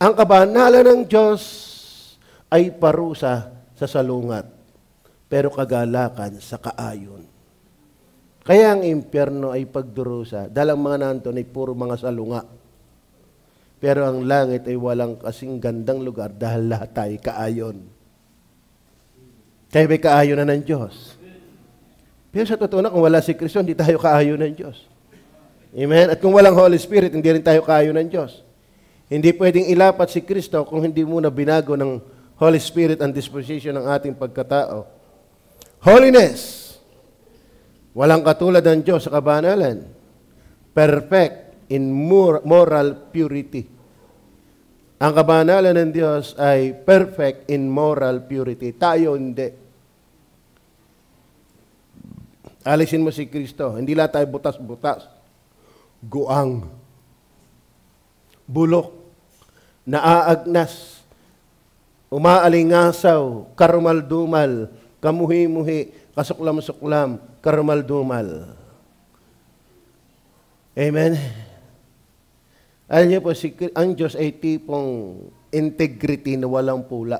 Ang kabanalan ng Diyos ay parusa sa salungat, pero kagalakan sa kaayon. Kaya ang impyerno ay pagdurusa, dahil ang mga nandoon ay puro mga salunga. Pero ang langit ay walang kasing gandang lugar dahil lahat tayo kaayon. Kaya may kaayon na ng Diyos. Pero sa totoo na, kung wala si Kristo, hindi tayo kaayon ng Diyos. Amen? At kung walang Holy Spirit, hindi rin tayo kaayon ng Diyos. Hindi pwedeng ilapat si Kristo kung hindi muna binago ng Holy Spirit ang disposition ng ating pagkatao. Holiness. Walang katulad ng Diyos sa kabanalan. Perfect in moral purity. Ang kabanalan ng Diyos ay perfect in moral purity. Tayo hindi. Alisin mo si Kristo. Hindi lang tayo butas-butas. Guang. Bulok. Naaagnas. Umaalingasaw. Karumal-dumal. Kamuhi-muhi. Kasuklam-suklam. Karumal-dumal. Amen? Alam niyo po, ang Diyos ay tipong integrity na walang pula.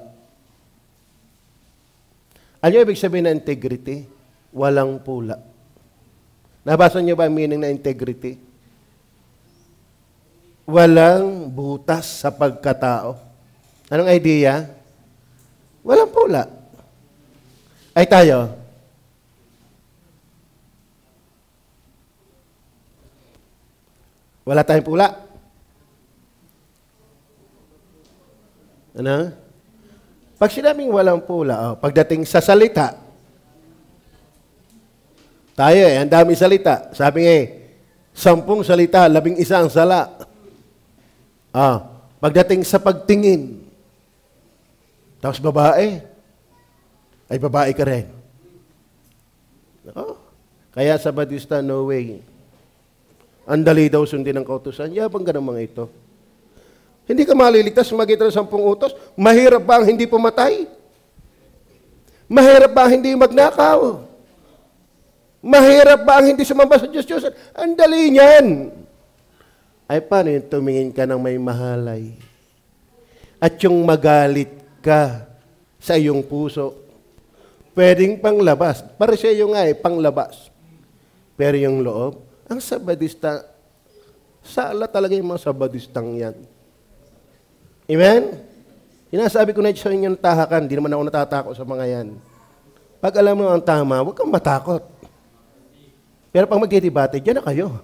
Alam niyo ibig sabihin ng integrity? Walang pula. Nabasa niyo ba ang meaning na integrity? Walang butas sa pagkatao. Anong idea? Walang pula. Ay tayo, wala tayong pula. Ano? Pag sinabing walang pula, pagdating sa salita, tayo ang dami salita. Sabi nga 10 salita, 11 ang sala. Pagdating sa pagtingin, tapos babae, ay babae ka rin. Kaya sa Bautista, no way. Ang dali daw sundin ang kautusan. Yabang ka ng mga ito. Hindi ka maliligtas magitan ng 10 utos. Mahirap ba ang hindi pumatay? Mahirap ba ang hindi magnakaw? Mahirap ba ang hindi sumamba sa Diyos? Ang dali niyan. Ay paano yung tumingin ka ng may mahalay? At yung magalit ka sa iyong puso. Pwedeng panglabas. Pareseyo nga panglabas. Pero yung loob, ang Sabadista, sala talaga yung mga Sabadistang yan. Amen? Inasabi ko na sa inyo ng tahakan, di naman ako natatakot sa mga yan. Pag alam mo ang tama, huwag kang matakot. Pero pag magdidebate, dyan na kayo.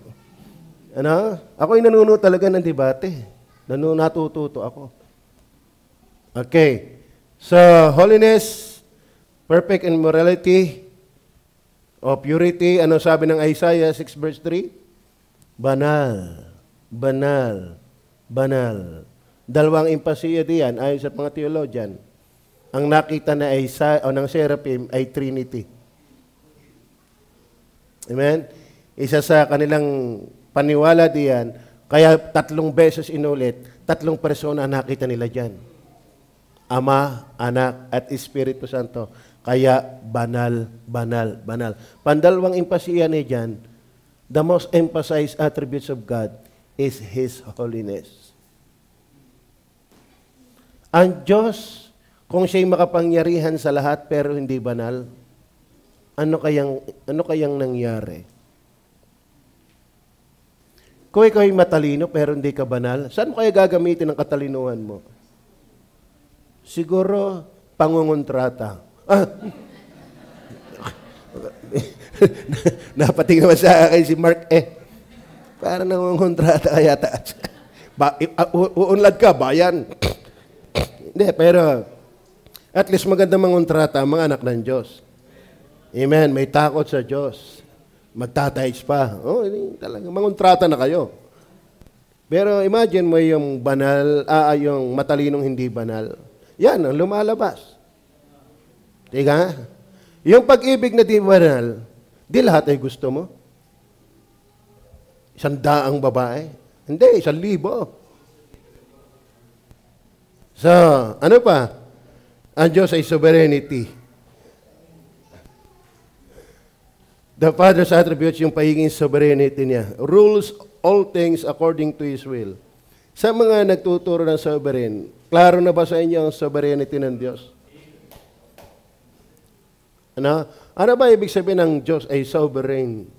Ano? Ako'y nanuno talaga ng debate. Natututo ako. Okay. So, holiness, perfect in morality, o purity, ano sabi ng Isaiah 6 verse 3? Banal, banal, banal. Dalawang impasiya diyan, ayon sa mga theologian. Ang nakita na Isaiah, o ng seraphim ay Trinity. Amen? Isa sa kanilang paniwala diyan, kaya 3 beses inulit, 3 persona nakita nila diyan. Ama, Anak, at Espiritu Santo. Kaya banal, banal, banal. Pandalawang impasiya niya dyan, the most emphasized attributes of God is His holiness. Ang Diyos, kung siya'y makapangyarihan sa lahat pero hindi banal, ano kayang nangyari? Kung ikaw'y matalino pero hindi ka banal, saan mo kaya gagamitin ang katalinuhan mo? Siguro, pangungontrata. Napating naman sa akin si Mark, parang nangungontrata ka yata. Uunlad ka, bayan. Hindi, pero at least maganda mangontrata ang mga anak ng Diyos. Amen, may takot sa Diyos. Magtatays pa. Talaga, mangontrata na kayo. Pero imagine mo yung banal, yung matalinong hindi banal. Yan, ang lumalabas. Diga? Yung pag-ibig na di banal, di lahat ay gusto mo. 100 babae. Hindi, 1,000. So, ano pa? Ang Diyos ay sovereignty. The Father's attributes yung pagiging sovereignty niya. Rules all things according to His will. Sa mga nagtuturo ng sovereign, klaro na ba sa inyo ang sovereignty ng Diyos? Ano? Ano ba ibig sabihin ng Diyos ay sovereign?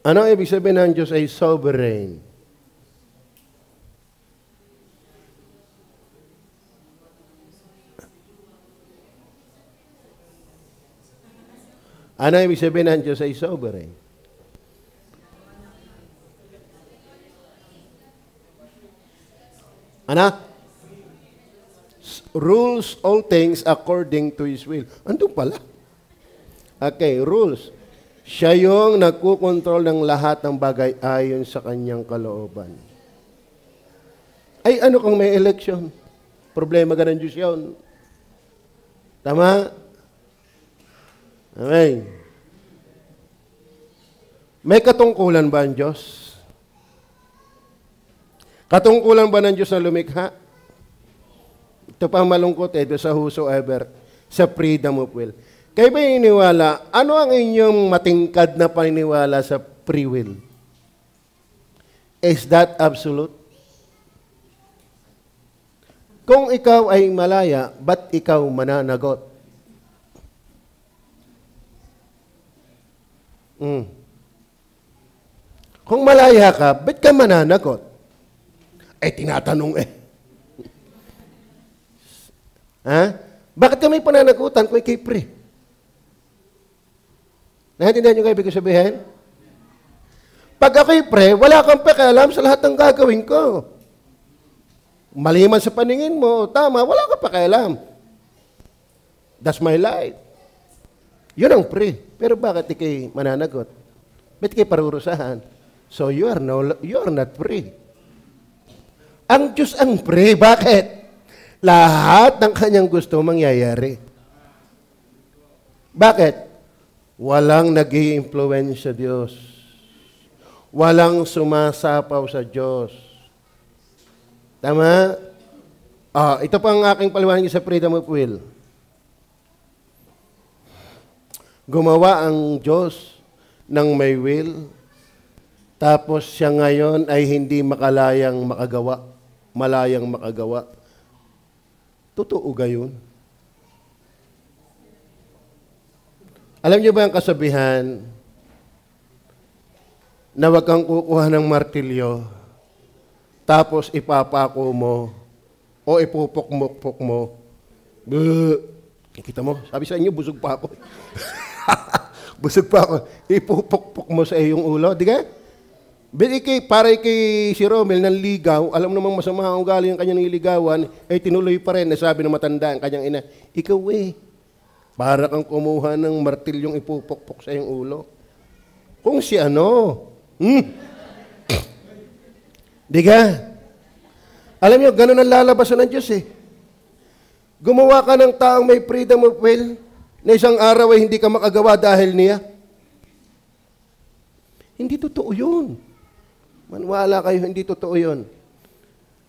Ano ibig sabihin ng Diyos ay sovereign? Ano ibig sabihin ng Diyos ay sovereign? Ano? Rules all things according to His will. Andun pala. Okay, rules. Siya yung nagkukontrol ng lahat ng bagay ayon sa kanyang kalooban. Ay, ano kung may election? Problema ka ng Diyos yun. Tama? Amen. May katungkulan ba ang Diyos? Katungkulan ba ng Diyos na lumikha? Ito pa malungkot doon sa whosoever, sa freedom of will. Kayo ba iniwala, ano ang inyong matingkad na paniniwala sa free will? Is that absolute? Kung ikaw ay malaya, ba't ikaw mananagot? Kung malaya ka, ba't ka mananagot? Tinatanong Ha? Bakit ka may pananagutan kung ikay free? Naintindihan niyo kayo ibig sabihin? Pag ako'y pre, wala kang pakialam sa lahat ng gagawin ko. Mali man sa paningin mo, tama, wala kang pakialam. That's my life. Yun ang pre. Pero bakit ikay mananagot? Ba't ikay parurusahan? So you are not free. Ang Diyos ang pre. Bakit? Lahat ng kanyang gusto mangyayari. Bakit? Walang nag-i-influence sa Diyos. Walang sumasapaw sa Diyos. Tama? Ito pa ang aking paliwanag sa freedom of will. Gumawa ang Diyos ng may will, tapos siya ngayon ay hindi malayang makagawa. Totoo gayon? Alam niyo ba ang kasabihan na wag kang kukuha ng martilyo tapos ipapako mo o ipupukmukpuk mo. Kita mo? Sabi sa inyo, busog pa ako. Busog pa ako. Ipupukpuk mo sa iyong ulo. Di ka? Para kay si Romel ng ligaw, alam namang masama ang ugali ng kanyang niligawan, tinuloy pa rin. Nasabi ng matanda ang kanyang ina, ikaw para kang kumuha ng martilyong ipupukpuk sa iyong ulo. Kung si ano? Di ka? Alam niyo, ganun ang lalabasan ng Diyos Gumawa ka ng taong may freedom of will, na isang araw ay hindi ka makagawa dahil niya. Hindi totoo yun. Maniwala kayo, hindi totoo yun.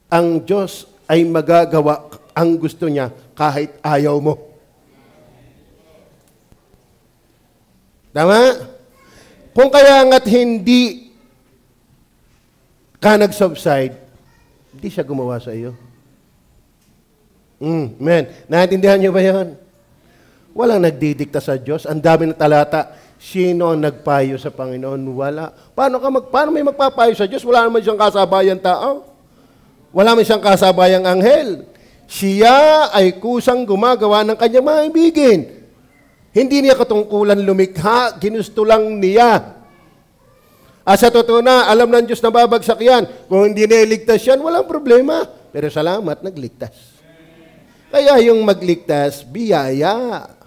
Ang Diyos ay magagawa ang gusto niya kahit ayaw mo. Tama? Kung kaya nga't hindi ka nag-subside, hindi siya gumawa sa iyo. Amen. Naintindihan niyo ba yan? Walang nagdidikta sa Diyos. Ang dami ng talata. Sino ang nagpayo sa Panginoon? Wala. Paano may magpapayo sa Diyos? Wala naman siyang kasabayang tao. Wala naman siyang kasabayang anghel. Siya ay kusang gumagawa ng kanyang mga ibigin. Hindi niya katungkulan lumikha, ginusto lang niya. Sa totoo na, alam ng Diyos na babagsak yan. Kung hindi niligtas yan, walang problema. Pero salamat, nagligtas. Kaya yung magligtas, biyaya.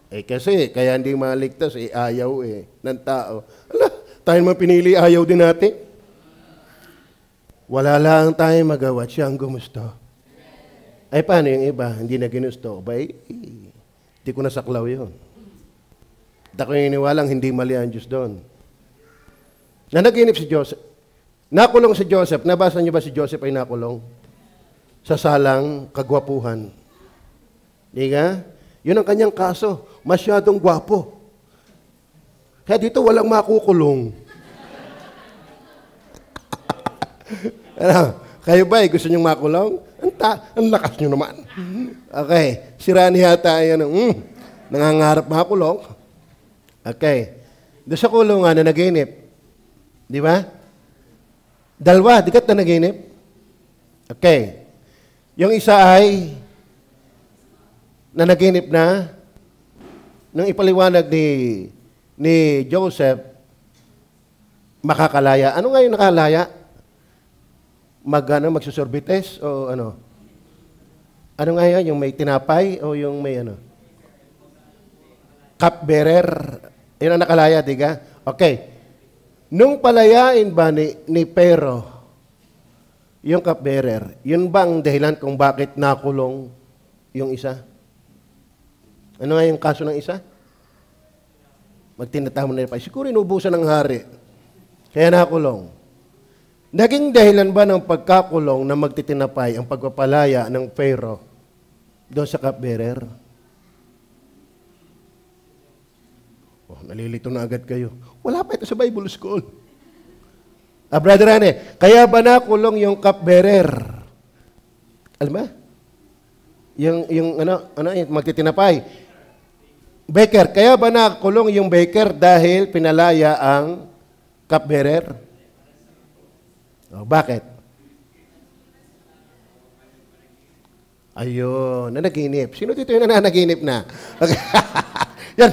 Kasi, kaya hindi maligtas, ayaw ng tao. Tayo man pinili, ayaw din natin. Wala lang tayo magawa, siya ang gumusto. Paano yung iba? Hindi na ginusto. Hindi ko nasaklaw yun. At ako iniwalang hindi mali ang Diyos doon. Nanaginip si Joseph. Nakulong si Joseph. Nabasa niyo ba si Joseph ay nakulong? Sa salang kagwapuhan. Di ka? Yun ang kanyang kaso. Masyadong gwapo. Kaya dito walang makukulong. Ano? Kayo ba, gusto niyong makulong? Ang lakas niyo naman. Okay. Si Rani yata yan, nangangarap makulong. Okay. Doon sa kulungan na naginip. Di ba? Dalawa, di ka na naginip? Okay. Yung isa ay naginip na nung ipaliwanag ni Joseph, makakalaya. Ano nga yung nakalaya? Magsusorbites o ano? Ano nga yan? Yung may tinapay o yung may ano? Cupbearer. Yun ang nakalaya, diga? Okay. Nung palayain ba ni Pero, yung cupbearer, yun ba ang dahilan kung bakit nakulong yung isa? Ano nga yung kaso ng isa? Magtinatamo na pa. Siguro inubusan ng hari. Kaya nakulong. Naging dahilan ba ng pagkakulong na magtitinapay ang pagpapalaya ng Pharaoh doon sa cupbearer? Oh, nalilito na agad kayo. Wala pa ito sa Bible School. Brother Rane, kaya ba nakulong yung cupbearer? Alam ba? Yung magtitinapay. Baker, kaya ba nakulong yung baker dahil pinalaya ang cupbearer? Oh, bakit? Ayun, nanaginip. Sino dito yung nanaginip na? Okay. Yan.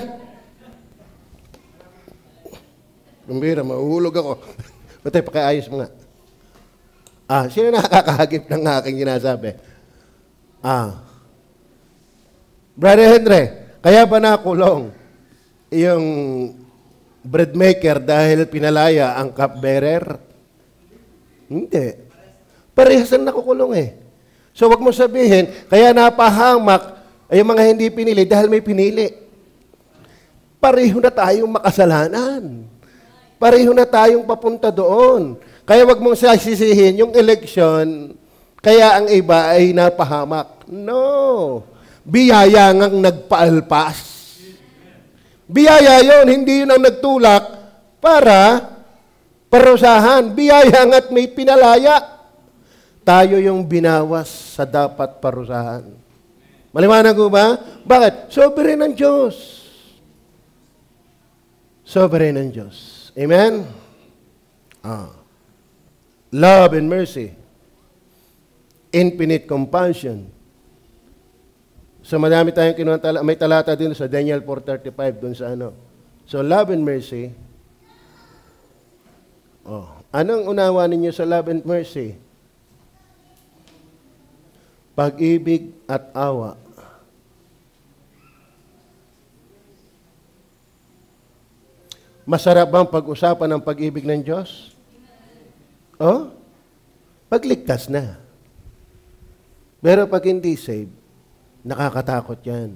Gambira, mahuhulog ako. Batay, pakiayos mo nga. Sino nakakahagip ng aking sinasabi? Brother Henry, kaya ba nakulong yung bread maker dahil pinalaya ang cupbearer? Hindi. Parehas na nakukulong eh. So wag mo sabihin, kaya napahamak ay yung mga hindi pinili dahil may pinili. Pareho na tayong makasalanan. Pareho na tayong papunta doon. Kaya wag mong sisisihin yung eleksyon, kaya ang iba ay napahamak. No. Biyaya ngang nagpaalpas. Biyaya yon, hindi yun ang nagtulak para parusahan. Biyaya nga't may pinalaya. Tayo yung binawas sa dapat parusahan. Maliwanag ko ba? Bakit? Sovereign ng Diyos. Sovereign ng Diyos. Amen? Love and mercy. Infinite compassion. So madami tayong kinuha, may talata din sa Daniel 4:35 dun sa ano. So love and mercy. Anong unawa ninyo sa love and mercy? Pag-ibig at awa. Masarap bang pag-usapan ng pag-ibig ng Diyos? Pagligtas na. Pero pag hindi saved, nakakatakot yan.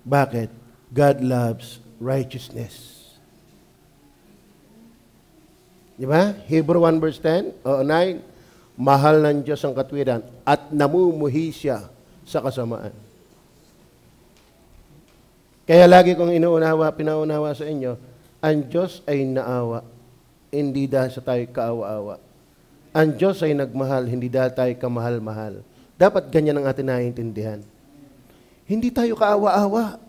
Bakit? God loves righteousness. Di ba? Hebrew 1 verse 10 o 9, mahal ng Diyos ang katwiran at namumuhi siya sa kasamaan. Kaya lagi kong pinaunawa sa inyo, ang Diyos ay naawa, hindi dahil sa tayo kaawa-awa. Ang Diyos ay nagmahal, hindi dahil tayo kamahal-mahal. Dapat ganyan ang ating naiintindihan. Hindi tayo kaawa-awa.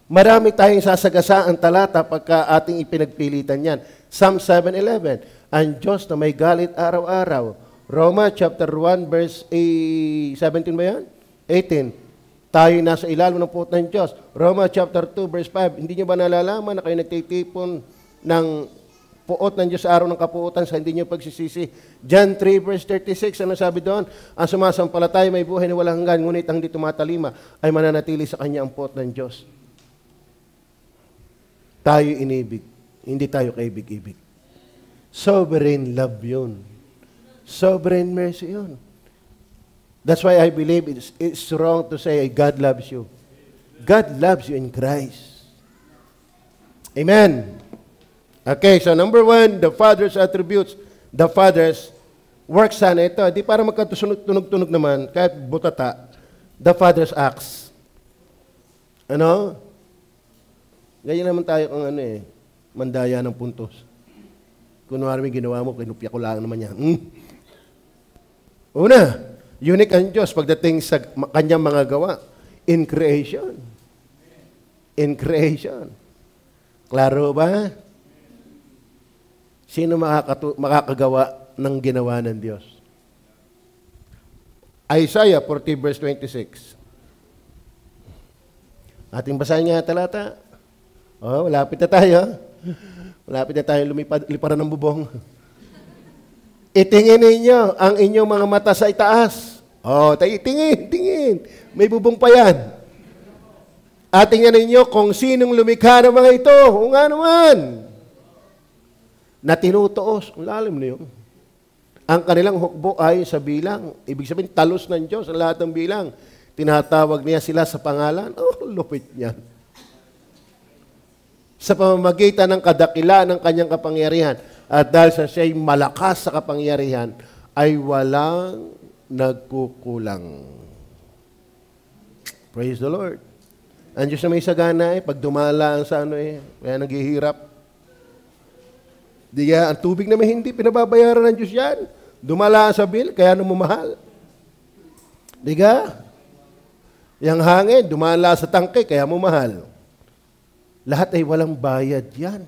Marami tayong sasagasa ang talata pagka ating ipinagpilitan yan. Psalm 7:11, ang Diyos na may galit araw-araw. Roma chapter 1 verse 17 ba yan? 18. Tayo nasa ilalim ng puot ng Diyos. Roma chapter 2 verse 5. Hindi nyo ba nalalaman na kayo nagtitipon ng puot ng Diyos sa araw ng kapuutan sa hindi nyo pagsisisi? John 3 verse 36, ano sabi doon? Ang sumasampalataya may buhay na walang hanggan, ngunit ang di tumatalima ay mananatili sa kanya ang puot ng Diyos. Tayo inibig, hindi tayo kaibig-ibig. Sovereign love yun. Sovereign mercy yun. That's why I believe it's wrong to say God loves you. God loves you in Christ. Amen. Okay, so number 1, the Father's attributes. The Father's works. Sana ito. Di para magkatunog-tunog naman, kahit butata. The Father's acts. Ano? Ganyan naman tayo kung mandaya ng puntos. Kunwari may ginawa mo, kinupya ko lang naman yan. Una, unique ang Diyos pagdating sa kanyang mga gawa. In creation. In creation. Klaro ba? Sino makakagawa ng ginawa ng Diyos? Isaiah 40 verse 26. Ating basahin nga talata. Malapit na tayo. Malapit na tayo liparan ng bubong. Itingin ninyo ang inyong mga mata sa itaas. Tingin. May bubong pa yan. At tingnan ninyo kung sinong lumikha ng mga ito. O nga naman. Na tinutuos. Ang lalim na yun. Ang kanilang hukbo ay sa bilang. Ibig sabihin, talos ng Diyos ang lahat ng bilang. Tinatawag niya sila sa pangalan. Lupit niyan. Sa pamamagitan ng kadakilaan ng kanyang kapangyarihan. At dahil sa siya'y malakas sa kapangyarihan, ay walang nagkukulang. Praise the Lord. Ang Diyos na may sagana pag dumalaan sa kaya naghihirap. Ang tubig na may hindi, pinababayaran ng Diyos yan. Dumalaan sa bill, kaya namumahal. Yang hangin, dumala sa tangke, kaya mamahal. Lahat ay walang bayad yan.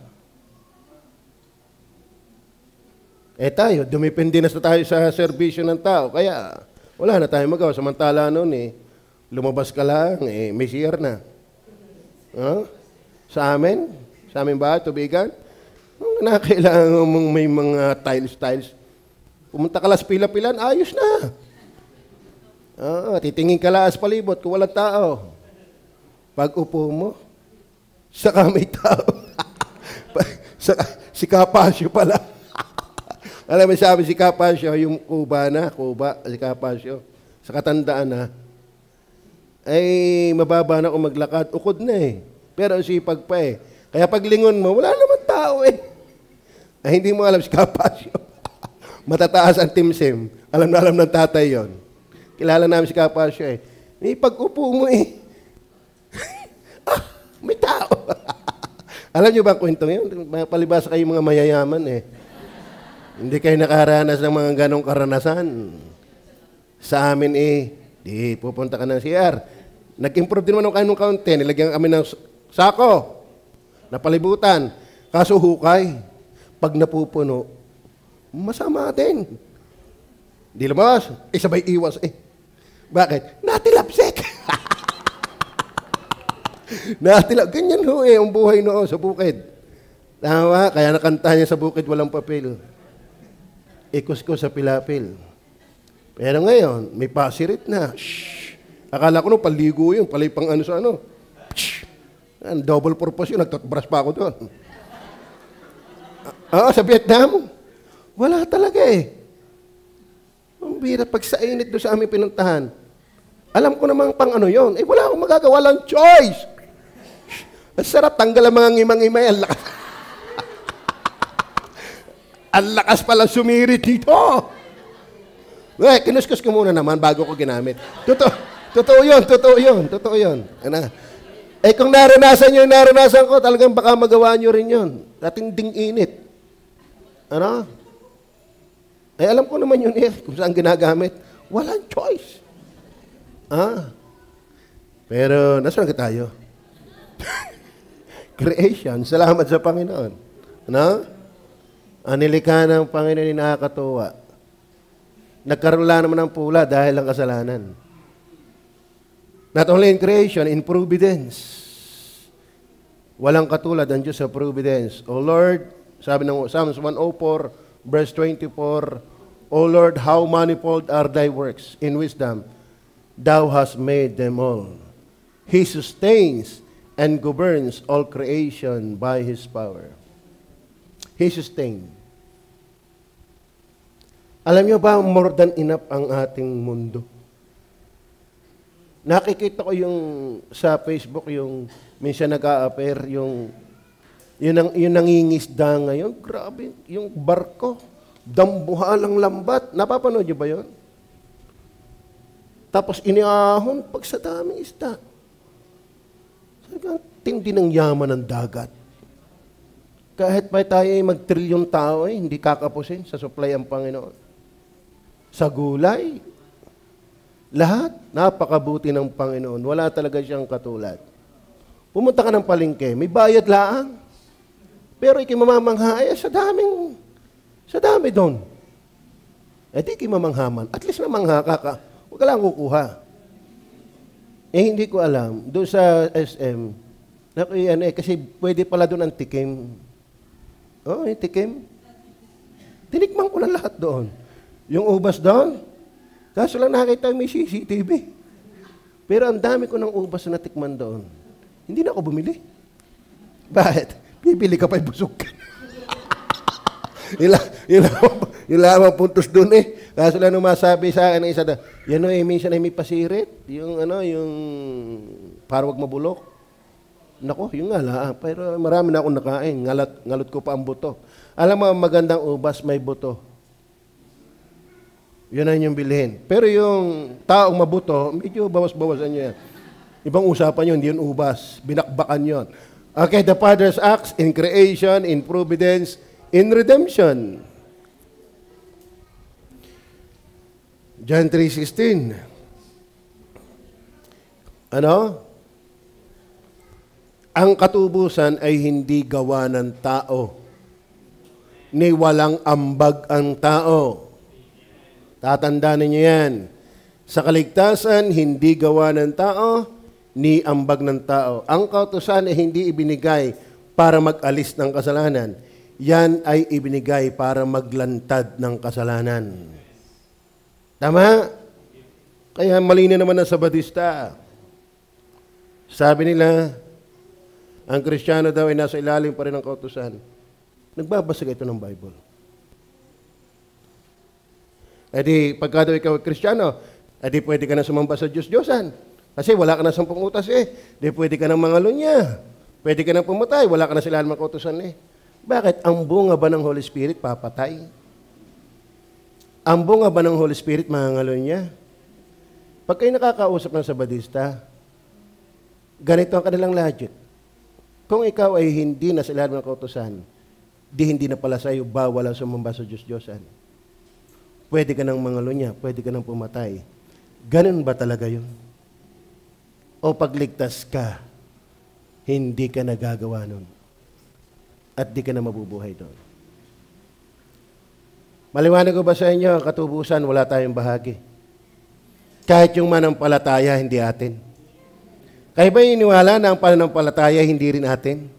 Tayo, dumipindi na tayo sa serbisyo ng tao. Kaya, wala na tayong magawa. Samantala noon, lumabas ka lang, may CR na. Sa amin ba, tubigan? Kailangan mong may mga tiles. Pumunta ka lang sa pila-pilan, ayos na. Titingin ka lang sa palibot kung walang tao. Pag upo mo, saka may tao. Si Kapasyo pala. Alam mo, sabi si Kapasyo, yung kuba, si Kapasyo, sa katandaan na, ay mababa na kung maglakad, ukod na Pero sipag pa Kaya paglingon mo, wala naman tao Ay hindi mo alam si Kapasyo. Matataas ang timsim. Alam na alam ng tatay yon. Kilala namin si Kapasyo May pag-upo mo may tao. Alam niyo ba ang kwentong yun? Palibasa kayo mga mayayaman Hindi kayo nakaranas ng mga ganong karanasan. Sa amin di pupunta ka ng CR. Nag-improve din naman ng kaunti. Nilagyan kami ng sako. Napalibutan. Kaso hukay. Pag napupuno, masama din. Di lumabas. Sabay iwas Bakit? Natilapsik. Ganyan ang buhay noon sa bukid. Tama, kaya nakanta niya sa bukid walang papel. Ikos ko sa pilapil. Pero ngayon, may pasirit na. Shhh. Akala ko paligo yun, palipang sa double purpose yun, nagtutbrush pa ako doon. Sa Vietnam, wala talaga Ang bira, pag sa init doon sa aming pinuntahan, alam ko namang pang yun. Wala akong magagawa, lang choice. Ang sarap, tanggal ang mga ngimang-ngimay, ang lakas. Ang lakas pala sumirit dito. Kinuskus ko muna naman bago ko ginamit. Totoo yun. Kung naranasan nyo yung naranasan ko, talagang baka magawa nyo rin yun. Katinding init. Alam ko naman yun kung saan ginagamit. Walang choice. Pero, nasaan ka tayo? Creation. Salamat sa Panginoon. Ang nilikha ng Panginoon nakakatuwa. Nagkaroon lang naman ng pula dahil ang kasalanan. Not only in creation, in providence. Walang katulad ang Diyos sa providence. O Lord, sabi ng Psalms 104, verse 24, O Lord, how manifold are thy works in wisdom. Thou hast made them all. He sustains and governs all creation by His power. He sustains. Alam niyo ba, more than enough ang ating mundo. Nakikita ko yung sa Facebook, yung minsan nag-a-appear, yung nangingisda ngayon. Grabe, yung barko, dambuhalang lambat. Napapanood niyo ba yun? Tapos iniahon pag sa daming isda. tindi ng yaman ng dagat. Kahit pa tayo ay mag-trilyon tao, hindi kakapusin sa supply ang Panginoon. Sa gulay, lahat, napakabuti ng Panginoon. Wala talaga siyang katulad. Pumunta ka ng palengke, may bayad laang. Pero ikimamamangha, sa dami doon. Di ikimamanghaman. At least namangha ka. Huwag ka lang kukuha. Hindi ko alam. Doon sa SM, kasi pwede pala doon ang tikim. Yung tikim. Tinikman ko na lahat doon. Yung ubas doon, kaso lang nakita may CCTV. Pero ang dami ko ng ubas na natikman doon. Hindi na ako bumili. Bakit? Bibili ka pa, busog ka. Yung lamang puntos doon Kaso lang nung masabi sa akin ng isa na, minsan ay may pasirit. Yung para wag mabulok. Nako, yung nga lang. Pero marami na akong nakain. Ngalot ko pa ang buto. Alam mo, magandang ubas, may buto. Yun ang yung bilhin. Pero yung taong mabuto, medyo bawas-bawasan nyo yan. Ibang usapan yun, hindi yun ubas. Binakbakan yun. Okay, the Father's acts in creation, in providence, in redemption. John 3:16. Ang katubusan ay hindi gawa ng tao, ni walang ambag ang tao. Tatandaan ninyo yan. Sa kaligtasan, hindi gawa ng tao, ni ambag ng tao. Ang kautusan ay hindi ibinigay para mag-alis ng kasalanan. Yan ay ibinigay para maglantad ng kasalanan. Tama? Kaya mali na naman ang Sabadista. Sabi nila, ang Kristiyano daw ay nasa ilalim pa rin ng kautusan. Nagbabasa ka ito ng Bible. Pagka daw ikaw ay Kristiyano, pwede ka na sumamba sa Diyos-Diyosan. Kasi wala ka na 10 utas pwede ka na mangalunya. Pwede ka na pumatay, wala ka na sila ng kautusan Bakit? Ang bunga ba ng Holy Spirit papatay? Ang bunga ba ng Holy Spirit mangalunya? Pag kayo nakakausap ng Sabadista, ganito ang kanilang logic. Kung ikaw ay hindi na sila ng kautusan, hindi na pala sa'yo bawal ang sumamba sa Diyos-Diyosan. Pwede ka nang mangalunya, pwede ka nang pumatay. Ganun ba talaga yun? O pagligtas ka, hindi ka nagagawa nun. At di ka na mabubuhay doon. Maliwanag ko ba sa inyo, katubusan, wala tayong bahagi. Kahit yung manampalataya, hindi atin. Kayo ba iniwala na ang pananampalataya, hindi rin atin?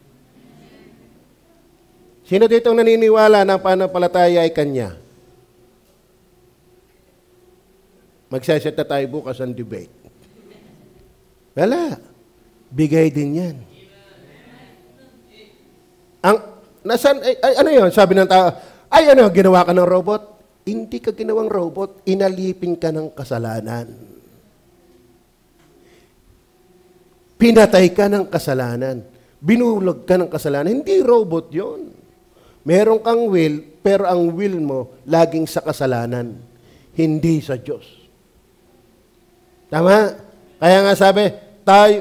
Sino dito naniniwala na ang pananampalataya ay kanya? Magsaset na tayo bukas ang debate. Wala. Bigay din yan. Ano yun? Sabi ng tao, ginawa ka ng robot? Hindi ka ginawang robot. Inalipin ka ng kasalanan. Pinatay ka ng kasalanan. Binulog ka ng kasalanan. Hindi robot yon. Meron kang will, pero ang will mo laging sa kasalanan. Hindi sa Diyos. Tama? Kaya nga sabi,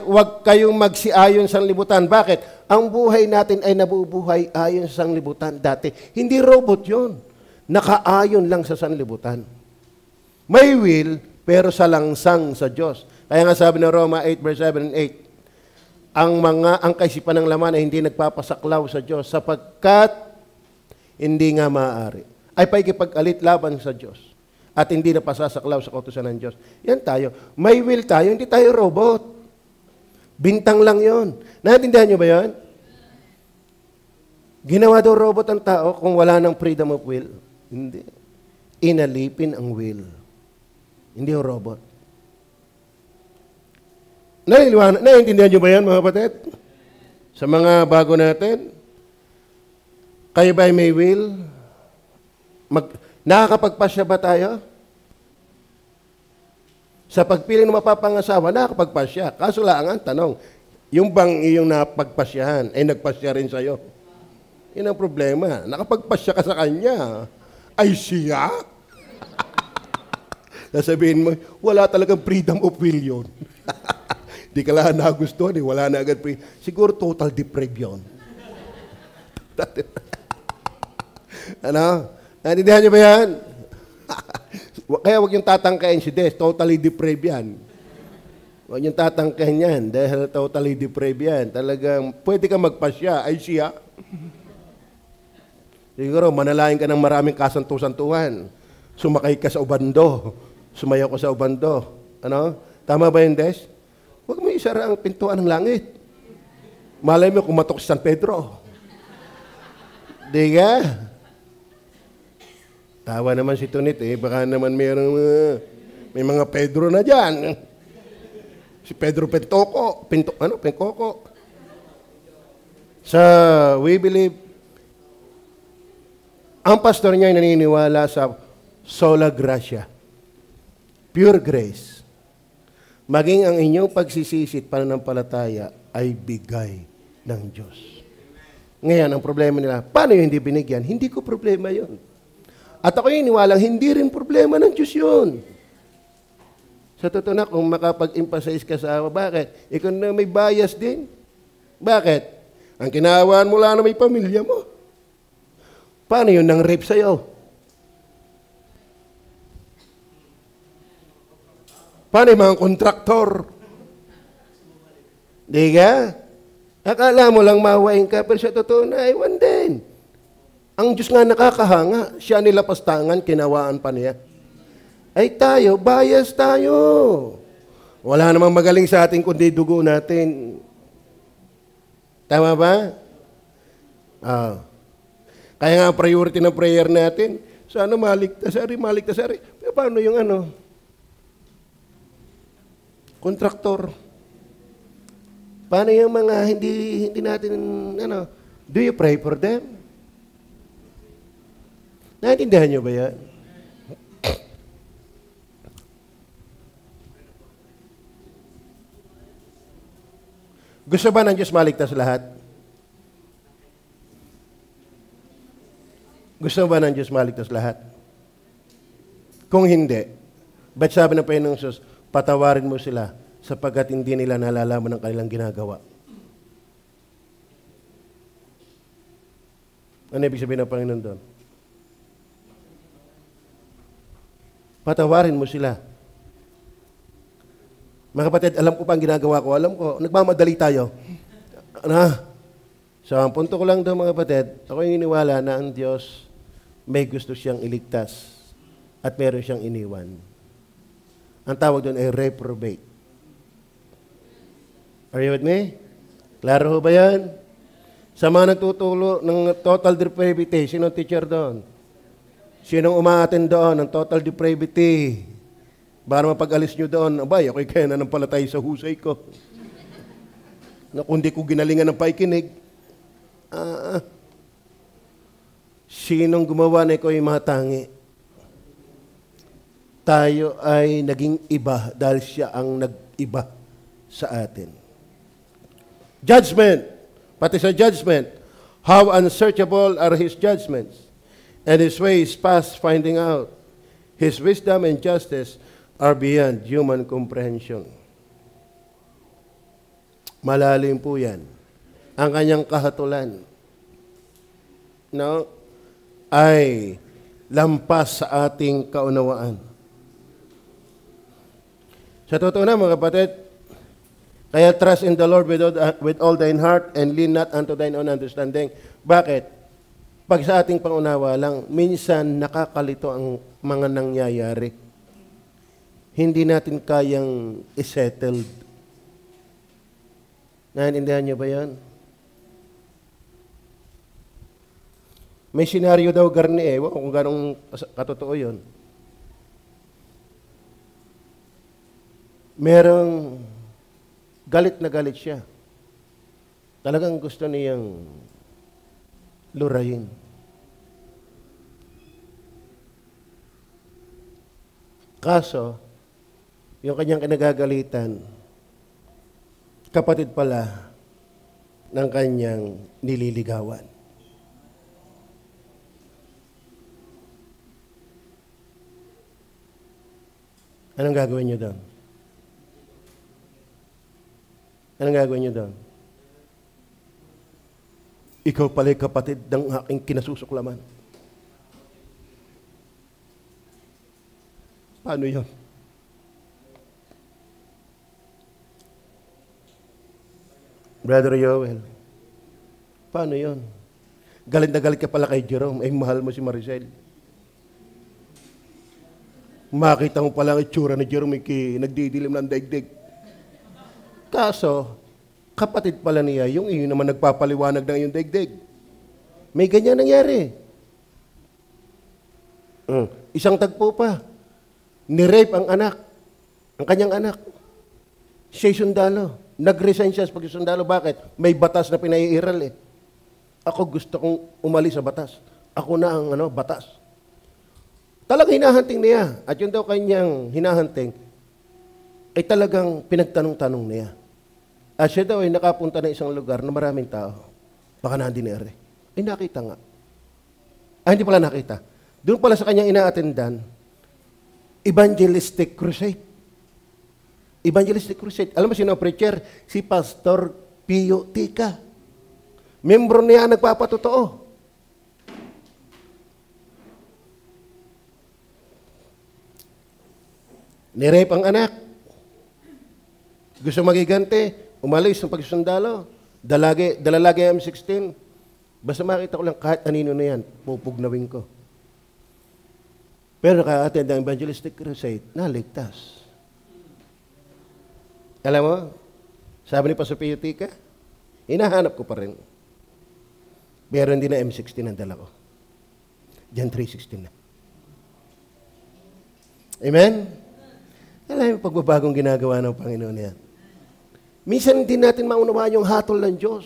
huwag kayong magsiayon sa sanglibutan. Bakit? Ang buhay natin ay nabubuhay ayon sa sanglibutan dati. Hindi robot yon. Nakaayon lang sa sanlibutan. May will, pero salangsang sa Diyos. Kaya nga sabi ng Roma 8, verse 7 and 8, ang kaisipan ng laman ay hindi nagpapasaklaw sa Diyos sapagkat hindi nga maaari. Ay paikipag-alit laban sa Diyos at hindi na pasasaklaw sa kautusan ng Diyos. Yan tayo. May will tayo, hindi tayo robot. Bintang lang yon. Naintindihan nyo ba yan? Ginawa daw robot ang tao kung wala ng freedom of will. Hindi. Inalipin ang will. Hindi yung robot. Naiintindihan nyo ba yan, mga kapatid? Sa mga bago natin, kayo ba may will? Nakakapagpasya ba tayo? Sa pagpili ng mapapangasawa, nakakapagpasya. Kaso lang ang tanong, yung bang iyong napagpasyahan, ay nagpasya rin sa'yo? Yun ang problema. Nakapagpasya ka sa kanya. Ay siya? Sasabihin mo, wala talagang freedom of will yun. Di ka lang nagustuhan, wala na agad. Siguro total deprave yun. Ano? Naintindihan niyo ba yan? Kaya huwag yung tatangkain si Des. Totally deprave yan. Huwag yung tatangkain yan dahil totally deprave yan. Talagang pwede ka magpasya. Ay siya. Siguro, manalain ka ng maraming kasantu-santuhan. Sumakay ka sa ubando. Sumayaw ka sa ubando. Ano? Tama ba yun, Des? Huwag mo isara ang pintuan ng langit. Malay mo kumatok sa San Pedro. Di ka? Tawa naman si Tunit baka naman may mga Pedro na dyan. Si Pedro Pentoko. So, we believe, ang pastor niya ay naniniwala sa sola gratia, pure grace. Maging ang inyong pagsisisit pananampalataya ay bigay ng Diyos. Ngayon, ang problema nila, paano yung hindi binigyan? Hindi ko problema yon. At ako yung iniwalang, hindi rin problema ng Diyos yun. Sa totoo na, kung makapag-emphasize ka sa awa, bakit? Ikaw na may bias din. Bakit? Ang kinawaan mo lang na may pamilya mo. Paano yun nang rape sa'yo? Paano yung mga kontraktor? Di ka? Akala mo lang mawain ka, pero sa totoo na, iwan din. Ang Diyos nga nakakahanga, siya nilapastangan, kinawaan pa niya. Ay tayo, bias tayo. Wala namang magaling sa atin kundi dugo natin. Tama ba? Kaya nga ang priority ng prayer natin, sana maligtas ari. Pero paano yung kontraktor? Paano yung mga hindi natin, do you pray for them? Naintindihan niyo ba yan? Gusto ba ng Diyos maligtas lahat? Gusto ba ng Diyos maligtas lahat? Kung hindi, ba't sabi ng Panginoong Diyos, patawarin mo sila sapagkat hindi nila nalalaman ang kanilang ginagawa? Ano ibig sabihin ng Panginoon doon? Patawarin mo sila. Mga kapatid, alam ko pa ang ginagawa ko. Alam ko, nagmamadali tayo. So, ang punto ko lang doon, mga kapatid, ako yung iniwala na ang Diyos may gusto siyang iligtas at meron siyang iniwan. Ang tawag doon ay reprobate. Are you with me? Klaro ba yan? Sa mga nagtutulo ng total depravity, sinong teacher doon? Sinong umaattend doon ng total depravity? Para mapag-alis nyo doon, abay, ako'y kaya nanampalatay sa husay ko. Na kundi ko ginalingan ng paikinig. Sinong gumawa na ikaw ay matangi? Tayo ay naging iba dahil siya ang nag-iba sa atin. Judgment. Pati sa judgment. How unsearchable are His judgments, and His ways past finding out. His wisdom and justice are beyond human comprehension. Malalim po yan. Ang kanyang kahatulan, ay lampas sa ating kaunawaan. Sa totoo na, mga kapatid, kaya trust in the Lord with all thine heart and lean not unto thine own understanding. Bakit? Pag sa ating pangunawa lang, minsan nakakalito ang mga nangyayari. Hindi natin kayang isettled. Naintindihan niyo ba yan? May senaryo daw Garni kung ganong katotoo yun. Merong galit na galit siya. Talagang gusto niyang lurayin. Kaso, yung kanyang kinagagalitan, kapatid pala ng kanyang nililigawan. Anong gagawin niyo doon? Anong gagawin niyo doon? Ikaw pala'y kapatid ng aking kinasusuklaman. Paano yun? Brother Joel, paano yun? Galit na galit ka pala kay Jerome, ay mahal mo si Maricel. Makita mo pala ang itsura ni Jerome, nagdidilim ng daigdig. Kaso, kapatid pala niya, yung iyo naman nagpapaliwanag ng iyong daigdig. May ganyan nangyari. Isang tagpo pa, ni-rape ang anak, ang kanyang anak. Siya'y sundalo. Nag-resign siya sa pag-sundalo. Bakit? May batas na pinaiiral eh. Ako gusto kong umalis sa batas. Ako na ang batas. Talagang hinahanting niya. At yun daw kanyang hinahanting, ay talagang pinagtanong-tanong niya. At siya daw ay nakapunta na isang lugar na maraming tao. Baka nandinere. Ay nakita nga. Hindi pala nakita. Doon pala sa kanyang ina-attendan, evangelistic crusade. Evangelistic crusade. Alam mo sino ang preacher? Si Pastor Pio Tika. Membro niya nagpapatotoo. Nirape ang anak. Gusto magigante, umalis ng pagsundalo. Dalalagi M16. Basta makita ko lang kahit anino na yan, pupugnawin ko. Pero naka-attend ang evangelistic crusade, naligtas. Alam mo, sabi ni Pastor Pio Tika, hinahanap ko pa rin. Pero hindi na M16 ang dala ko. Diyan 316 na. Amen? Alam mo, pagbabagong ginagawa ng Panginoon yan. Minsan hindi natin maunawaan yung hatol ng Diyos.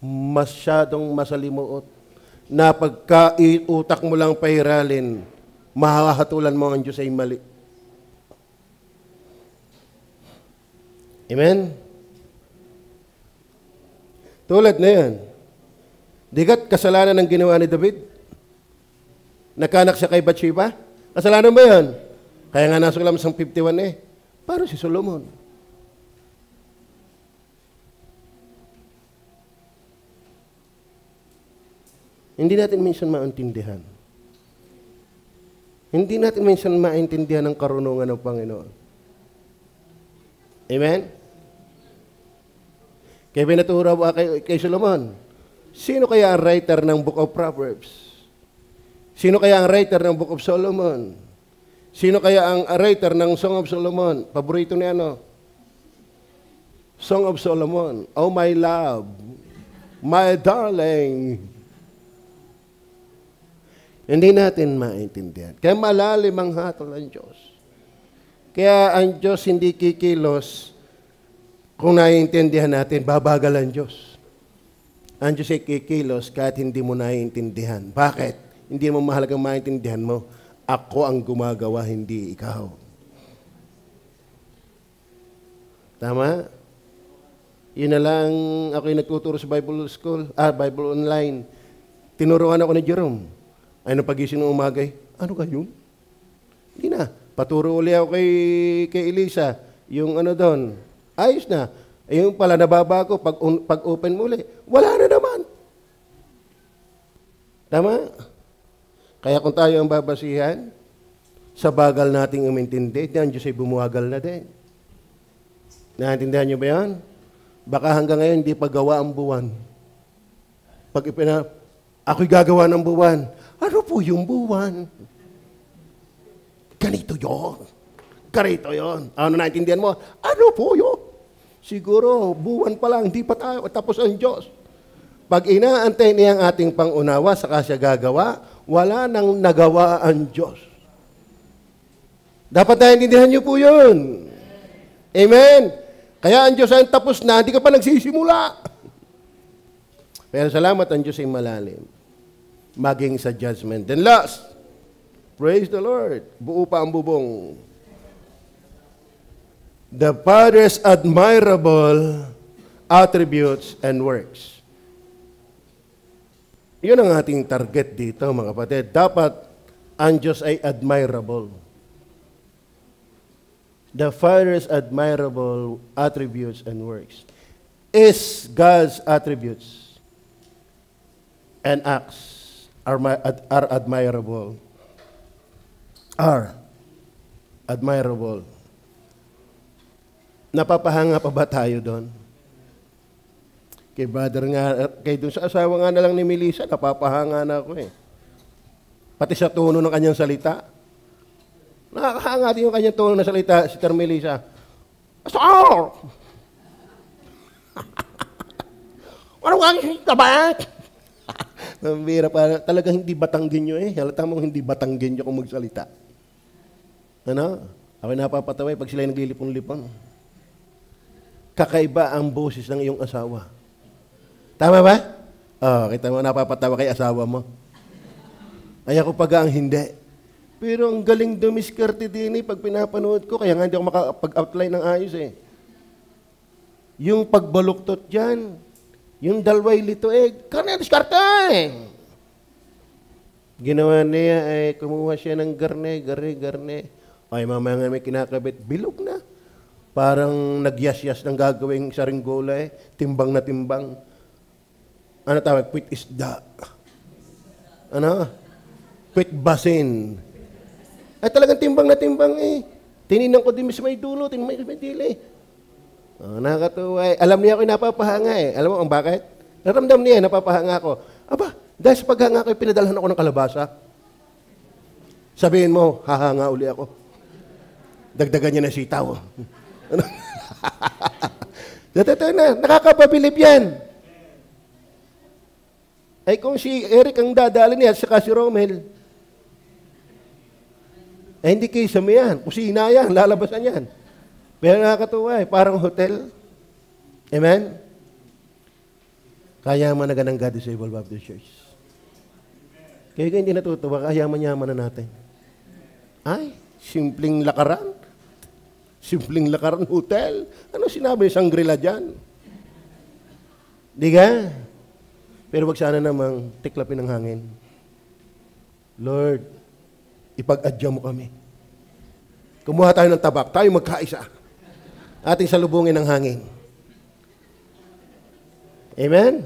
Masyadong masalimuot na pagka utak mo lang pahiralin, mahahatulan mo ang Diyos ay mali. Amen? Tulad na yan. Digat kasalanan ng ginawa ni David? Nagkanak siya kay Bathsheba? Kasalanan ba yan? Kaya nga nasulam sa 51 eh. Para si Solomon. Hindi natin minsan maintindihan. Hindi natin minsan maintindihan ang karunungan ng Panginoon. Amen? Kaya pinaturo kay Solomon, sino kaya ang writer ng Book of Proverbs? Sino kaya ang writer ng Book of Solomon? Sino kaya ang writer ng Song of Solomon? Paborito niya Song of Solomon. Oh my love, my darling. Hindi natin maintindihan. Kaya malalim ang hatol ng Diyos. Kaya ang Diyos hindi kikilos kung naiintindihan natin, babagal ang Diyos. Ang Diyos ay kikilos kahit hindi mo naiintindihan. Bakit? Hindi mo mahalagang maintindihan mo. Ako ang gumagawa, hindi ikaw. Tama? Yun na lang ako'y nagtuturo sa Bible School, Bible Online. Tinuruan ako ni Jerome. Ay, nung pagising ng umagay, ano ka yun? Hindi na. Paturo uli ako kay Elisa. Yung doon, ayos na. Yung pala nababago, pag open mo ulit, wala na naman. Tama? Kaya kung tayo ang babasihan, sa bagal nating umintindi, ang Diyos ay bumuhagal na din. Naintindihan niyo ba yan? Baka hanggang ngayon hindi pa gawa ang buwan. Pag ako'y gagawa ng buwan. Ano po yung buwan? Ganito yon. Ganito yon. Ano naintindihan mo? Ano po yun? Siguro, buwan pa lang, hindi pa tayo tapos ang Diyos. Pag inaantay niya ang ating pangunawa, saka siya gagawa, wala nang nagawa ang Diyos. Dapat naintindihan niyo po yun. Amen? Kaya ang Diyos ay tapos na, hindi ka pa nagsisimula. Pero salamat, ang Diyos ay malalim. Maging sa judgment. Then last, praise the Lord. Buo pa ang bubong. The Father's admirable attributes and works. Yun ang ating target dito, mga kapatid. Dapat ang Diyos ay admirable. the Father's admirable attributes and works. Is God's attributes and acts are admirable. Are admirable. Napapahanga pa ba tayo doon? Kay brother nga, kay doon sa asawa nga na lang ni Melissa, napapahanga na ako eh. Pati sa tono ng kanyang salita. Nakakahanga din yung kanyang tono ng salita, si Melissa. Pastor! Ano nga yung tabat? Nambira pa, talagang hindi Batanggenyo eh. Halata mong hindi Batanggenyo kung magsalita. Ano? Ako napapataway pag sila naglilipon-lipon. Kakaiba ang boses ng iyong asawa. Tama ba? Oh, kita mo, napapatawa kay asawa mo. Ay ako pag ang hindi. Pero ang galing dumiskarte din eh, pag pinapanood ko, kaya nga hindi ako makapag-outline ng ayos eh. Yung pagbaluktot dyan, yung dalaway litoeg, karne diskarte eh. Ginawa niya ay kumuha siya ng garne. Ay mamaya nga may kinakabit, bilog na. Parang nagyas-yas ng gagawing saringgola eh, timbang na timbang. Ano tawag? Quit isda. Ano? Quit basin. Ay talagang timbang na timbang eh. Tininan ko din may dulo, may dili. Oh, nakakatuwa eh. Alam niya ako napapahanga eh. Alam mo ang bakit? Naramdam niya, napapahanga ako. Aba, dahil sa paghanga ko, pinadalhan ako ng kalabasa. Sabihin mo, hahanga uli ako. Dagdagan niya na sitaw. Ano? Totoo na, nakakapabilib yan. Ay kung si Eric ang dadali niya, saka si Romel, ay hindi kayo sami yan. Kusina yan, lalabasan yan. Pero nakakatuwa eh, parang hotel. Amen? Kayaman na ganang God Disabled Baptist Church. Kaya hindi natutuwa, kayaman-yaman na natin. Ay, simpleng lakaran. Simpleng lakaran hotel. Ano sinabi ni Shangri-La dyan? Di ka? Pero wag sana namang tiklapin ng hangin. Lord, ipag-adya mo kami. Kumuha tayo ng tabak, tayo magkaisa. Ating salubungin ng hangin. Amen?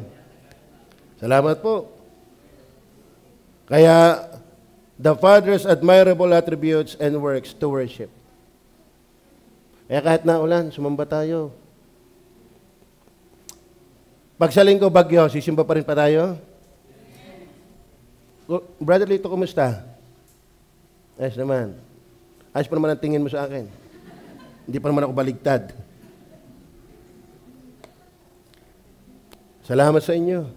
Salamat po. Kaya, the Father's admirable attributes and works to worship. Kaya kahit naulan, sumamba tayo. Pag sa linggo bagyo, sisimba pa rin pa tayo? Brother Lito, kumusta? Ayos naman. Ayos pa naman ang tingin mo sa akin. Hindi pa naman ako baligtad. Salamat sa inyo.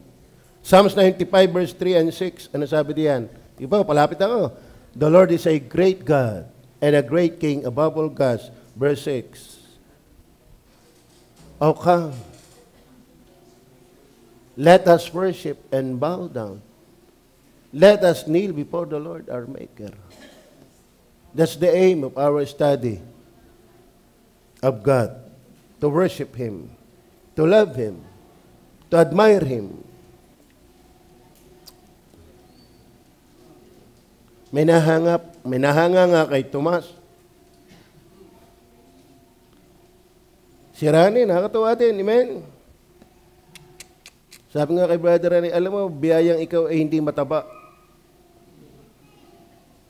Psalms 95 verse 3 and 6. Ano sabi diyan? Iba, palapit ako. The Lord is a great God and a great King above all gods. Verse 6. O come, let us worship and bow down. Let us kneel before the Lord our Maker. That's the aim of our study of God. To worship Him, to love Him, to admire Him. May nahanga nga kay Tomas. Si Rani, nakakatawa din. Amen? Sabi nga kay Brother Rani, alam mo, biyayang ikaw ay hindi mataba.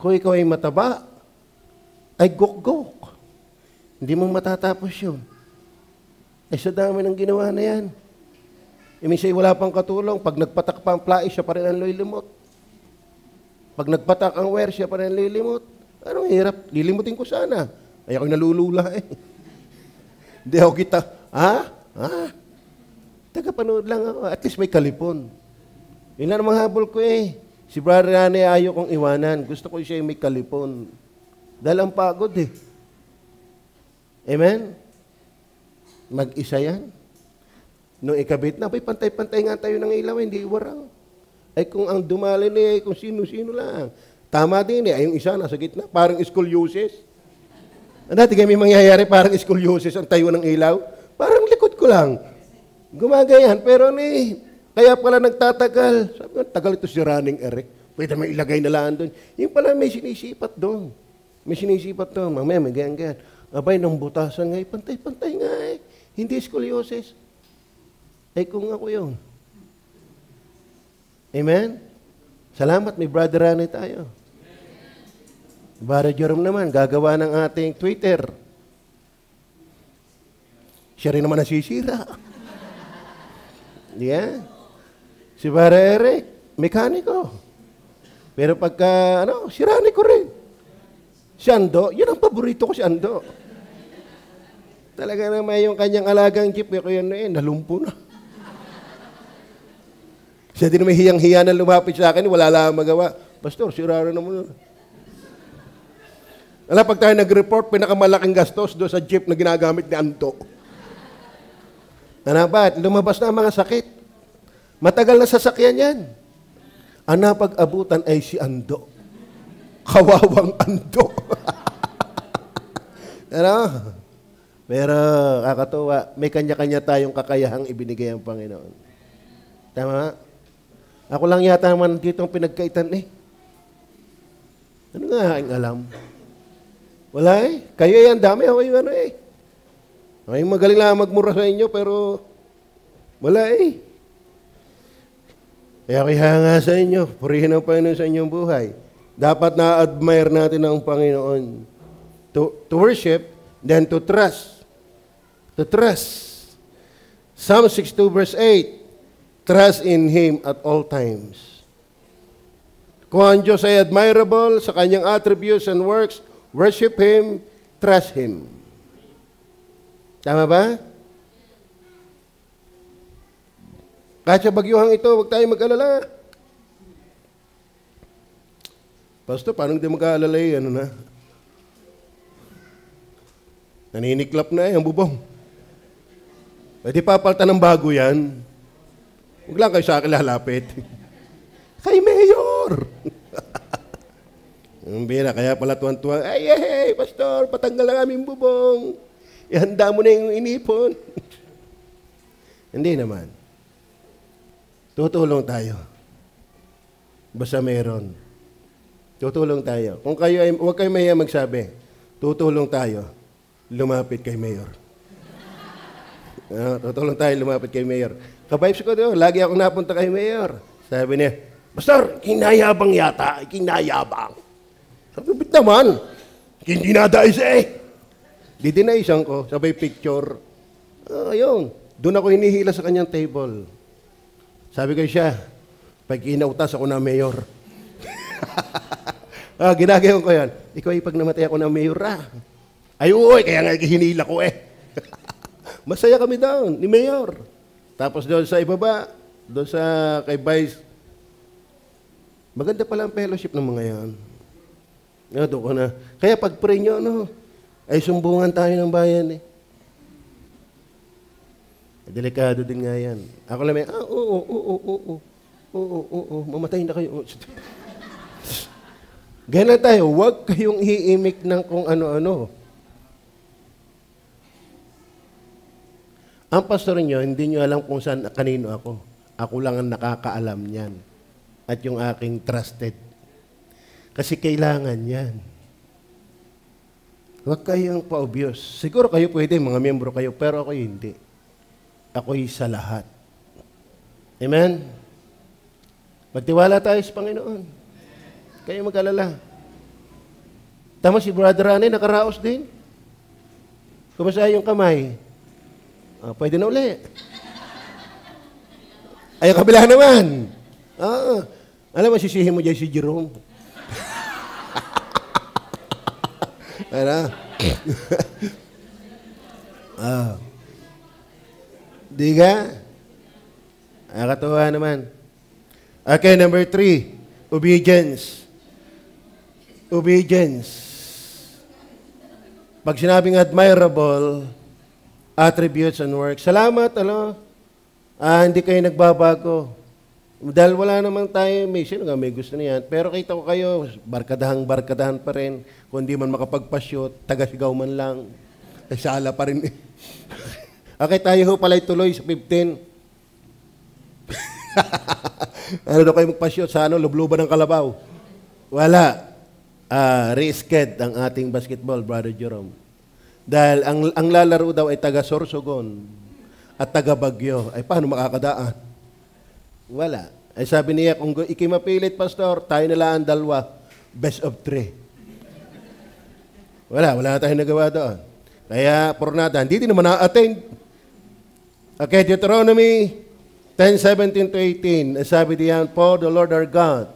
Kung ikaw ay mataba, ay gok-gok. Hindi mo matatapos yun. Ay sa dami ng ginawa na yan. Minsan wala pang katulong. Pag nagpatak pa ang plais, siya pa rin ang lilimot. Pag nagpatak ang wire, siya pa rin ang lilimot. Anong hirap? Lilimutin ko sana. Ay ako'y nalulula eh. Hindi ako kita. Tagapanood lang ako. At least may kalipon. Yun lang ang habol ko eh. Si Brother Rani ayaw kong iwanan. Gusto ko siya may kalipon. Dahil ang pagod eh. Amen? Mag-isa yan. Nung ikabit na, pantay-pantay nga tayo ng ilaw, hindi iwarang. Ay kung ang dumali niya, kung sino-sino lang. Tama din eh. Ay yung isa nasa gitna, parang scoliosis. Dati kami mangyayari parang scoliosis ang tayo ng ilaw. Parang likod ko lang. Gumagayan. Pero kaya pala nagtatagal. Sabi ko, tagal ito si Running Eric. Pwede may ilagay na lang doon. Yung pala may sinisipat doon. May sinisipat doon. Mamaya may ganyan-ganyan. Abay, nang butasan nga, pantay-pantay nga eh. Hindi scoliosis. Ay kung ako yun. Amen? Salamat, may brother Rani tayo. Brother Jerome naman, gagawa ng ating Twitter. Siya rin naman nasisira. Yeah. Si Brother Eric, mekaniko. Pero pagka, si Rani ko rin. Si Ando, yun ang paborito ko si Ando. Talaga naman yung kanyang alagang jeep, yun nalumpo na. Siya din may hiyang-hiya na lumapit sa akin, wala lang magawa. Pastor, sirara naman. Pag tayo nag-report, pinakamalaking gastos doon sa jeep na ginagamit ni Ando. Lumabas na ang mga sakit. Matagal na sasakyan yan. Ang napag-abutan ay si Ando. Kawawang Ando. Pero kakatuwa, may kanya-kanya tayong kakayahang ibinigay ang Panginoon. Tama? Ako lang yata naman dito ang pinagkaitan eh. Ano nga aking alam? Wala eh. Kayo yan, dami ako yung eh. Ay, magaling lang magmura sa inyo, pero wala eh. Kaya kaya nga sa inyo, purihin ang Panginoon sa inyong buhay. Dapat na-admire natin ang Panginoon. To worship, then to trust. To trust. Psalm 62 verse 8, trust in Him at all times. Kung ang Diyos ay admirable sa kanyang attributes and works, worship Him, trust Him. Tama ba? Kahit sa bagyuhang ito, huwag tayong mag-alala. Pastor, paano hindi mag-aalala Naniniklap na ang bubong. Pwede papalta ng bago yan. Huwag lang kayo sa akin lalapit. Kay Mayor! Ang bira, kaya pala tuwan-tuwan, ay, Pastor, patanggal lang aming bubong. Ihanda mo na yung inipon. Hindi naman. Tutulong tayo. Basta meron. Tutulong tayo. Kung kayo ay, huwag kayo mahiya magsabi, tutulong tayo. Lumapit kay Mayor. Tutulong tayo, lumapit kay Mayor. Kabibes ko doon, lagi ako napunta kay Mayor. Sabi niya, Pastor, kinayabang yata, kinayabang. Sabi, bit naman, hindi nadais eh. Di dinaisan ko, sabay picture. Ayun, doon ako hinihila sa kanyang table. Sabi ko siya, pag inautas ako na Mayor. Ginagayon ko yan. Ikaw ay pag namatay ako na Mayor Ay, uy, kaya nga hinila ko eh. Masaya kami doon, ni Mayor. Tapos doon sa ibaba, doon sa kay Vice, maganda pala ang fellowship ng mga yan. Doon ko na. Kaya pag pray nyo, ay sumbungan tayo ng bayan eh. Delikado din nga yan. Ako lang oo, mamatay na kayo. Ganyan tayo, huwag kayong iimik ng kung ano-ano. Ang pastor nyo, hindi nyo alam kung saan, kanino ako. Ako lang ang nakakaalam niyan. At yung aking trusted. Kasi kailangan yan. Huwag kayong pa-obvious. Siguro kayo pwede, mga miyembro kayo, pero ako hindi. Ako'y sa lahat. Amen? Magtiwala tayo sa Panginoon. Kayo mag-alala. Tama si Brother Rane, nakaraos din. Kumusta yung kamay? Pwede na uli. Ay, kabila naman. Alam mo, sisihin mo dyan si Jerome. Ano? Di ka? Katuwa naman. Okay, number 3. Obedience. Obedience. Pag sinabing admirable, attributes and works. Salamat, hindi kayo nagbabago. Dahil wala naman tayo, may gusto niyan. Pero kita ko kayo, barkadahan pa rin. Kung di man makapagpa-shoot, taga-sigaw man lang. Sala pa rin. Okay, tayo pala'y tuloy sa 15. Ano daw kayo magpa-shoot sa lubluban ng kalabaw? Wala. Risked ang ating basketball, Brother Jerome. Dahil ang lalaro daw ay taga Sorsogon at taga Bagyo. Ay paano makakadaan? Wala. Ay sabi niya, kung ikimapilit, Pastor, tayo nila ang dalawa. Best of 3. Wala tayong nagawa doon. Kaya, Pornada, hindi din naman na-attend. Okay, Deuteronomy 10:17-18. Sabi diyan, For the Lord our God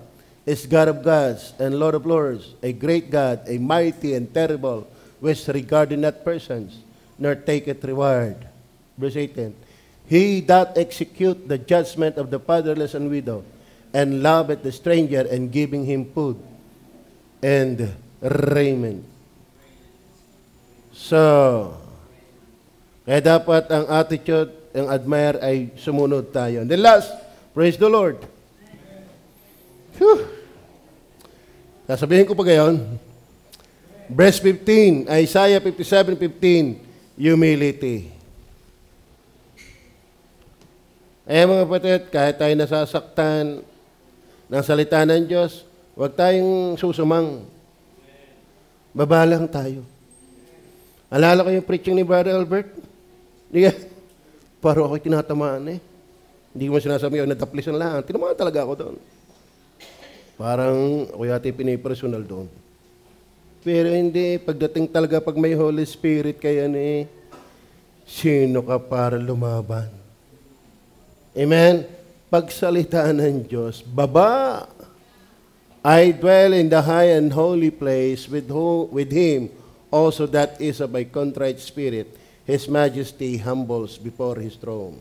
is God of gods and Lord of lords, a great God, a mighty and terrible, which regarded not persons, nor taketh reward. Verse 18. He that execute the judgment of the fatherless and widow, and loveth the stranger, and giving him food and raiment. So, kaya dapat ang attitude, ang admire ay sumunod tayo. And then last, praise the Lord. Whew. Sasabihin ko pa gayon, verse 15, Isaiah 57:15, humility. Mga kapatid, kahit tayo nasasaktan ng salita ng Diyos, huwag tayong susumang. Babalang tayo. Alala ko yung preaching ni Brother Albert? Hindi ka, parang ako'y tinatamaan eh. Hindi ko man sinasabi ko, nataplisan lang. Tinamaan talaga ako doon. Parang ako yata pinipersonal doon. Pero hindi, pagdating talaga pag may Holy Spirit kayo sino ka para lumaban? Amen? Pagsalitaan ng Diyos, baba. I dwell in the high and holy place with Him, also that is of a contrite spirit. His majesty humbles before His throne.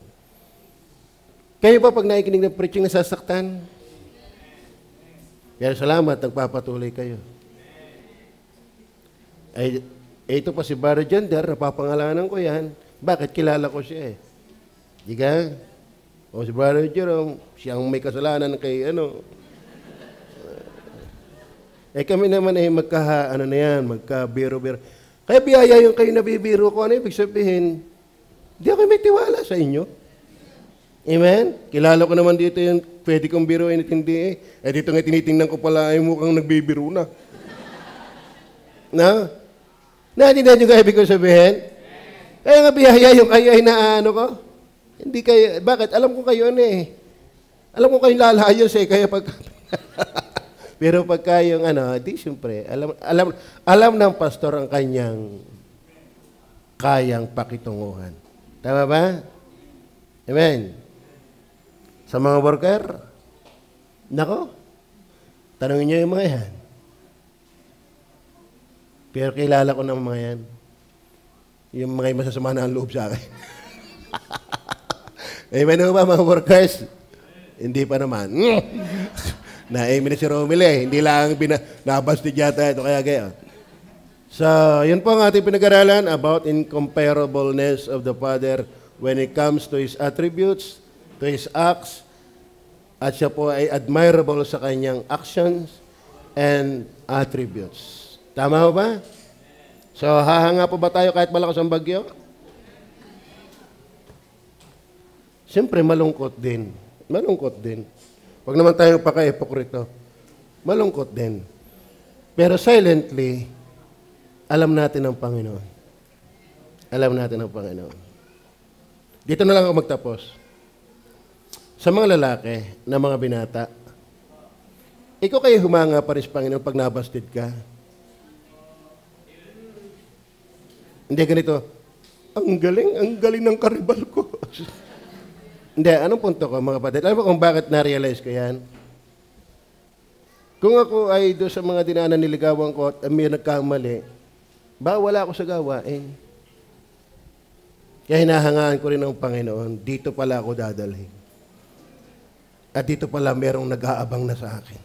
Kayo ba pag nakikinig ng preaching nasasaktan? Pero salamat, nagpapatuloy kayo. Ay, ito pa si Brother Gender, napapangalanan ko yan. Bakit? Kilala ko siya eh. Di ka? O si Brother Jerome, siyang may kasalanan kay kami naman magka-biro-biro. Kaya biyaya yung kayo nabibiro ko. Ano ibig sabihin? Hindi ako may tiwala sa inyo. Amen? Kilala ko naman dito yung pwede kong biruin at hindi eh. Dito nga tinitingnan ko pala ay mukhang nagbibiro na. No? Naintindihan nyo ka ibig ko sabihin? Kaya nga biyaya yung kayo ay ko. Hindi kayo, bakit? Alam ko kayo Alam ko kayong lalayos eh. Kaya pag... Pero pagka yung di siyempre, alam ng pastor ang kanyang kayang pakitunguhan. Tama ba? Amen. Sa mga worker, nako, tanongin niyo yung mga yan. Pero kilala ko ng mga yan. Yung mga masasama na ang loob sa akin. Amen ba mga workers? Hindi pa naman. Na-amen na si Romile, hindi lang nabastig yata ito, kaya gaya. So, yun po ang ating pinag-aralan about incomparableness of the Father when it comes to His attributes, to His acts, at siya po ay admirable sa kanyang actions and attributes. Tama ba? So, hahanga po ba tayo kahit malakas ang bagyo? Siyempre, malungkot din. Malungkot din. Huwag naman tayong paka-epokrito. Malungkot din. Pero silently, alam natin ang Panginoon. Alam natin ang Panginoon. Dito na lang ako magtapos. Sa mga lalaki na mga binata, ikaw kayo humanga pa rin sa Panginoon pag nabasted ka. Hindi ganito, ang galing ng karibal ko. Hindi, anong punto ko mga kapatid? Alam mo kung bakit na-realize ko yan? Kung ako ay doon sa mga dinaanan niligawan ko at may nagkamali, wala ako sa gawain. Kaya hinahangaan ko rin ng Panginoon, dito pala ako dadalhin. At dito pala merong nag-aabang na sa akin.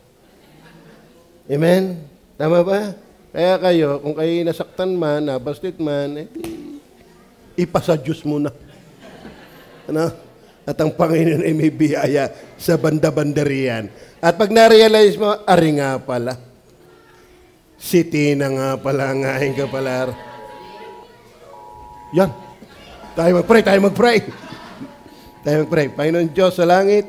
Amen? Tama ba? Kaya kayo, kung kayo nasaktan man, nabasted man, ipasa Diyos muna. Ano? At ang Panginoon ay may biyaya sa banda-bandarian. At pag na-realize mo, ari nga pala. Si Tina nga pala, ngahin ka pala. Yan. Tayo mag-pray. Tayo mag-pray. Panginoon Diyos sa langit,